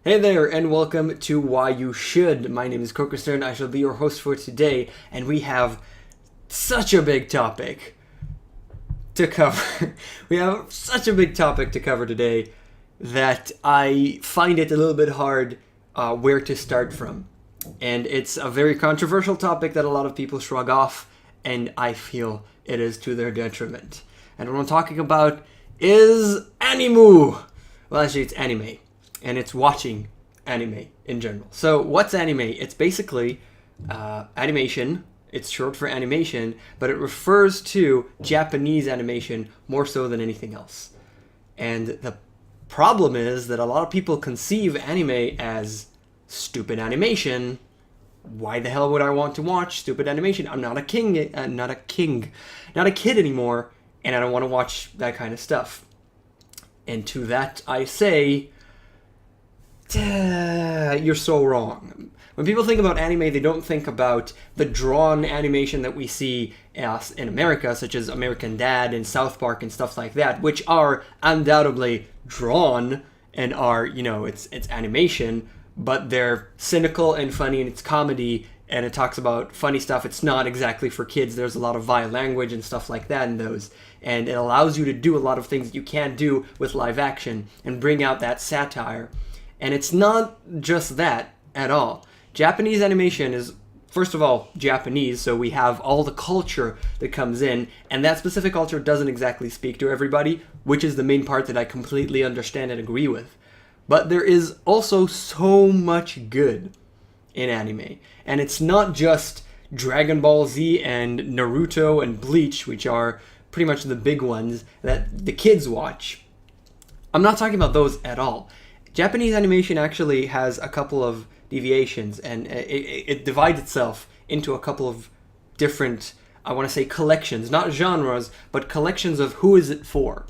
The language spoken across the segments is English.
Hey there, and welcome to Why You Should. My name is KOKOStern. I shall be your host for today, and we have such a big topic to cover. We have such a big topic to cover today that I find it a little bit hard where to start from. And it's a very controversial topic that a lot of people shrug off, and I feel it is to their detriment. And what I'm talking about is animu. Well, actually, it's anime. And it's watching anime in general. So what's anime? It's basically animation. It's short for animation, but it refers to Japanese animation more so than anything else. And the problem is that a lot of people conceive anime as stupid animation. Why the hell would I want to watch stupid animation? I'm not a kid anymore, and I don't want to watch that kind of stuff. And to that I say, you're so wrong. When people think about anime, they don't think about the drawn animation that we see in America, such as American Dad and South Park and stuff like that, which are undoubtedly drawn and are, it's animation, but they're cynical and funny, and it's comedy, and it talks about funny stuff. It's not exactly for kids. There's a lot of vile language and stuff like that in those, and it allows you to do a lot of things that you can't do with live action and bring out that satire. And it's not just that at all. Japanese animation is, first of all, Japanese, so we have all the culture that comes in, and that specific culture doesn't exactly speak to everybody, which is the main part that I completely understand and agree with. But there is also so much good in anime. And it's not just Dragon Ball Z and Naruto and Bleach, which are pretty much the big ones that the kids watch. I'm not talking about those at all. Japanese animation actually has a couple of deviations, and it divides itself into a couple of different, I want to say, collections, not genres, but collections of who is it for.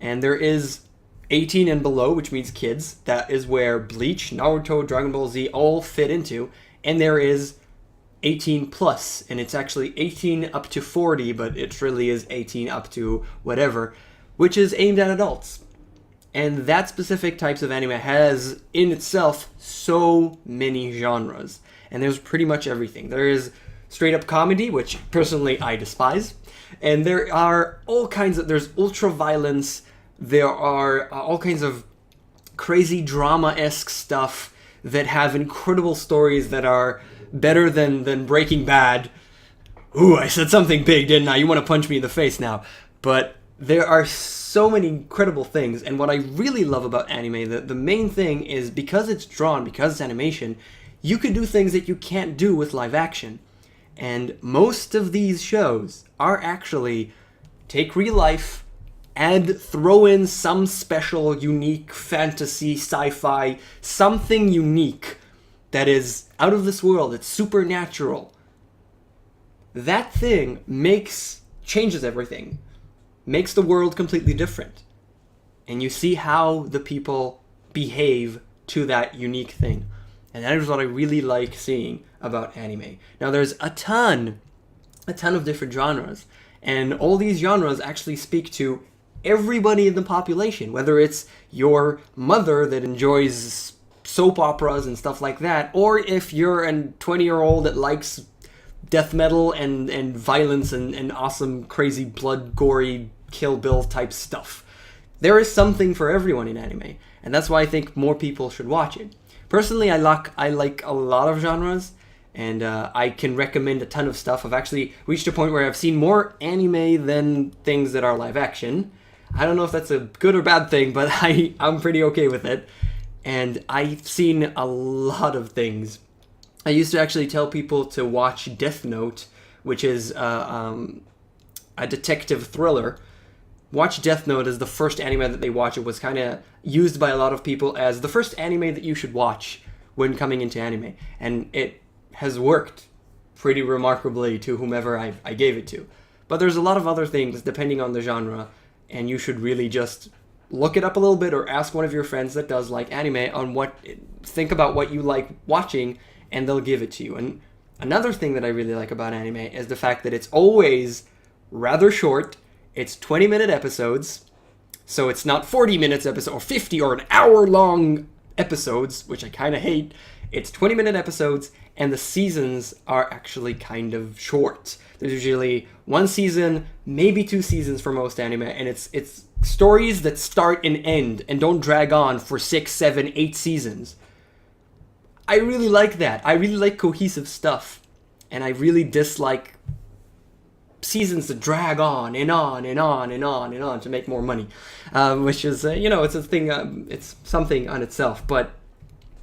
And there is 18 and below, which means kids. That is where Bleach, Naruto, Dragon Ball Z all fit into. And there is 18 plus, and it's actually 18 up to 40, but it really is 18 up to whatever, which is aimed at adults. And that specific types of anime has, in itself, so many genres. And there's pretty much everything. There is straight-up comedy, which, personally, I despise. And there are all kinds of... There's ultra-violence. There are all kinds of crazy drama-esque stuff that have incredible stories that are better than Breaking Bad. Ooh, I said something big, didn't I? You want to punch me in the face now. But there are so many incredible things, and what I really love about anime, the main thing is because it's drawn, because it's animation, you can do things that you can't do with live action. And most of these shows are actually take real life and throw in some special, unique fantasy, sci-fi, something unique that is out of this world, it's supernatural. That thing changes everything. Makes the world completely different. And you see how the people behave to that unique thing. And that is what I really like seeing about anime. Now there's a ton of different genres. And all these genres actually speak to everybody in the population. Whether it's your mother that enjoys soap operas and stuff like that, or if you're a 20-year-old that likes death metal and violence and awesome, crazy, blood, gory, Kill Bill type stuff. There is something for everyone in anime, and that's why I think more people should watch it. Personally, I like a lot of genres, and I can recommend a ton of stuff. I've actually reached a point where I've seen more anime than things that are live action. I don't know if that's a good or bad thing, but I'm pretty okay with it. And I've seen a lot of things. I used to actually tell people to watch Death Note, which is a detective thriller. Watch Death Note as the first anime that they watch. It was kind of used by a lot of people as the first anime that you should watch when coming into anime. And it has worked pretty remarkably to whomever I gave it to. But there's a lot of other things depending on the genre, and you should really just look it up a little bit or ask one of your friends that does like anime on think about what you like watching, and they'll give it to you. And another thing that I really like about anime is the fact that it's always rather short. It's 20-minute episodes, so it's not 40 minutes episode or 50 or an hour-long episodes, which I kind of hate. It's 20-minute episodes, and the seasons are actually kind of short. There's usually one season, maybe 2 seasons for most anime, and it's stories that start and end and don't drag on for 6, 7, 8 seasons. I really like that. I really like cohesive stuff, and I really dislike seasons that drag on and on and on and on and on to make more money, which is, it's a thing, it's something on itself. But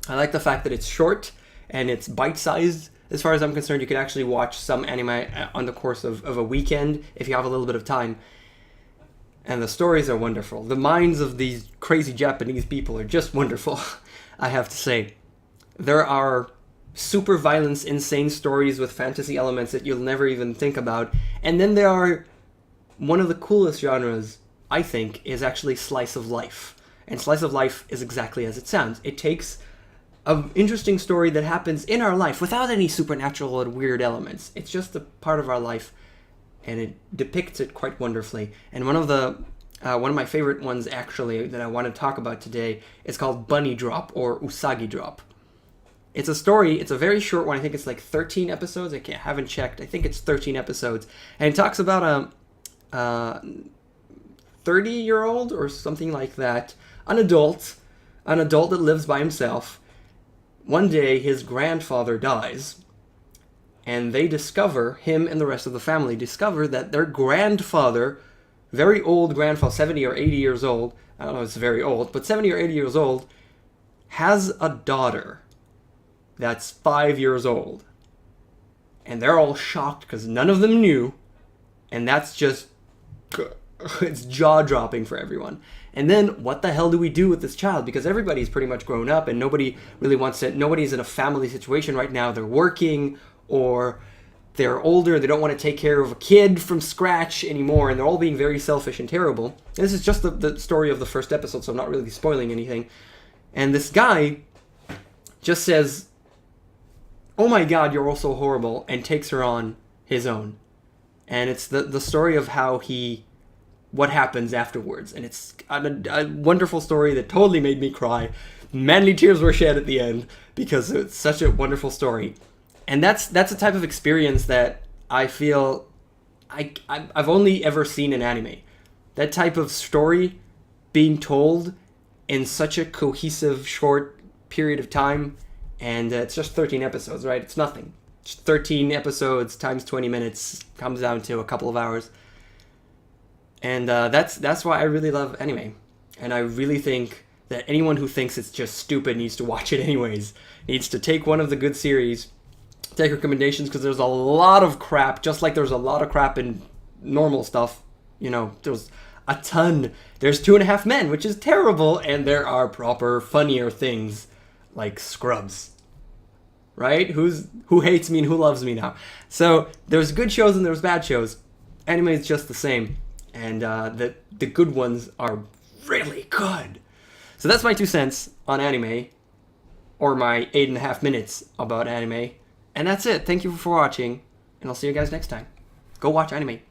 I like the fact that it's short and it's bite-sized. As far as I'm concerned, you could actually watch some anime on the course of a weekend if you have a little bit of time. And the stories are wonderful. The minds of these crazy Japanese people are just wonderful, I have to say. There are super violence, insane stories with fantasy elements that you'll never even think about. And then there are one of the coolest genres, I think, is actually slice of life. And slice of life is exactly as it sounds. It takes an interesting story that happens in our life without any supernatural and weird elements. It's just a part of our life, and it depicts it quite wonderfully. And one of my favorite ones, actually, that I want to talk about today is called Bunny Drop, or Usagi Drop. It's a story, it's a very short one. I think it's like 13 episodes. I haven't checked. I think it's 13 episodes. And it talks about a 30-year-old or something like that, an adult that lives by himself. One day, his grandfather dies, and they discover, him and the rest of the family discover that their grandfather, very old grandfather, 70 or 80 years old, I don't know if it's very old, but 70 or 80 years old, has a daughter that's 5 years old. And they're all shocked because none of them knew, and that's just, it's jaw-dropping for everyone. And then, what the hell do we do with this child? Because everybody's pretty much grown up, and nobody really wants to, nobody's in a family situation right now. They're working, or they're older, they don't want to take care of a kid from scratch anymore, and they're all being very selfish and terrible. And this is just the story of the first episode, so I'm not really spoiling anything. And this guy just says, "Oh my god, you're all so horrible," and takes her on his own. And it's the story of what happens afterwards. And it's a wonderful story that totally made me cry. Manly tears were shed at the end because it's such a wonderful story. And that's a type of experience that I feel I've only ever seen in anime. That type of story being told in such a cohesive, short period of time. And it's just 13 episodes, right? It's nothing. Just 13 episodes times 20 minutes comes down to a couple of hours. And that's why I really love anime. And I really think that anyone who thinks it's just stupid needs to watch it anyways. Needs to take one of the good series, take recommendations, because there's a lot of crap, just like there's a lot of crap in normal stuff. There's a ton. There's 2.5 Men, which is terrible, and there are proper funnier things like Scrubs. Right? Who hates me and who loves me now? So there's good shows and there's bad shows. Anime is just the same. And the good ones are really good. So that's my 2 cents on anime, or my 8.5 minutes about anime. And that's it. Thank you for watching, and I'll see you guys next time. Go watch anime.